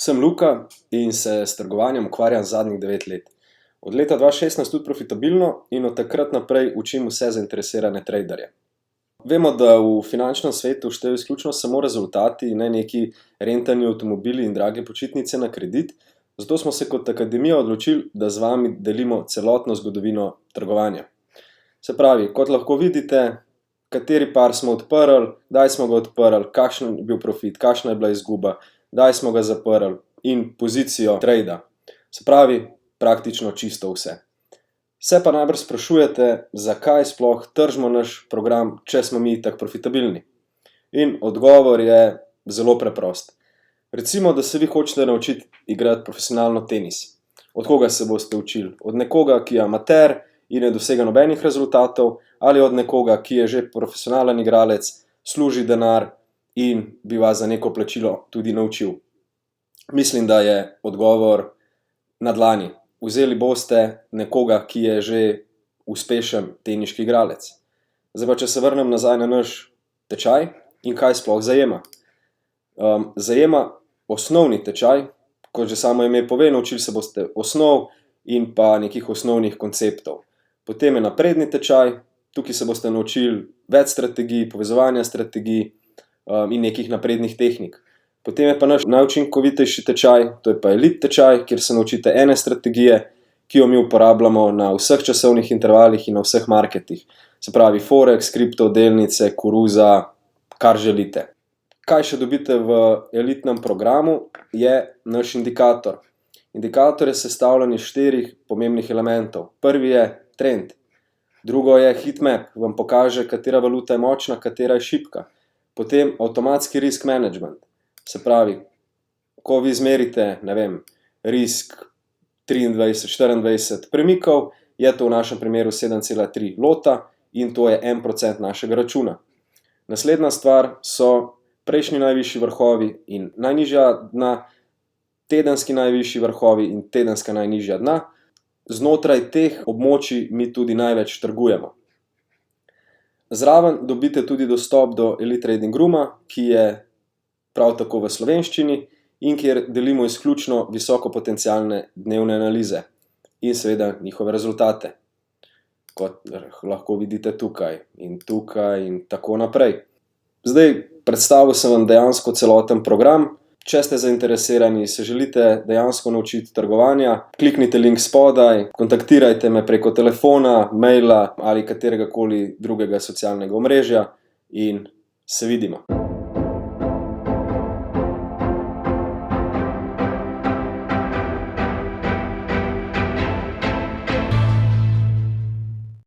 Sem Luka in se s trgovanjem ukvarjam zadnjih 9 let. Od leta 2016 tudi profitabilno in od takrat naprej učim vse zainteresirane traderje. Vemo, da v finančnem svetu štejejo izključno samo rezultati, ne neki rentani avtomobili in drage počitnice na kredit, zato smo se kot akademija odločili, da z vami delimo celotno zgodovino trgovanja. Se pravi, kot lahko vidite, kateri par smo odprli, kdaj smo ga odprli, kakšen je bil profit, kakšna je bila izguba, kdaj smo ga zaprli in pozicijo trada. Se pravi, praktično čisto vse. Se pa najbrž sprašujete, zakaj sploh tržimo naš program, če smo mi itak profitabilni. In odgovor je zelo preprost. Recimo, da se vi hočete naučiti igrati profesionalno tenis. Od koga se boste učili? Od nekoga, ki je amater in ne dosega nobenih rezultatov, ali od nekoga, ki je že profesionalen igralec, služi denar in bi vas za neko plačilo tudi naučil? Mislim, da je odgovor na dlani. Vzeli boste nekoga, ki je že uspešen teniški igralec. Zdaj pa, če se vrnem nazaj na naš tečaj in kaj sploh zajema. Zajema osnovni tečaj, kot že samo ime pove, naučili se boste osnov in pa nekih osnovnih konceptov. Potem je napredni tečaj, tukaj se boste naučili več strategij, povezovanja strategij in nekih naprednih tehnik. Potem je pa naš najučinkovitejši tečaj, to je pa elite tečaj, kjer se naučite ene strategije, ki jo mi uporabljamo na vseh časovnih intervalih in na vseh marketih. Se pravi forex, kripto, delnice, koruza, kar želite. Kaj še dobite v elitnem programu, je naš indikator. Indikator je sestavljen iz 4 pomembnih elementov. Prvi je trend, drugo je heatmap, vam pokaže, katera valuta je močna, katera je šibka. Potem avtomatski risk management. Se pravi, ko vi izmerite, risk 23-24 premikov, je to v našem primeru 7,3 lota in to je 1% našega računa. Naslednja stvar so prejšnji najvišji vrhovi in najnižja dna, tedenski najvišji vrhovi in tedenska najnižja dna. Znotraj teh območij mi tudi največ trgujemo. Zraven dobite tudi dostop do Elite Trading Rooma, ki je prav tako v slovenščini in kjer delimo izključno visokopotencialne dnevne analize in seveda njihove rezultate, kot lahko vidite tukaj in tako naprej. Zdaj, predstavil sem vam dejansko celoten program. Če ste zainteresirani, se želite dejansko naučiti trgovanja, kliknite link spodaj, kontaktirajte me preko telefona, maila ali kateregakoli drugega socialnega omrežja in se vidimo.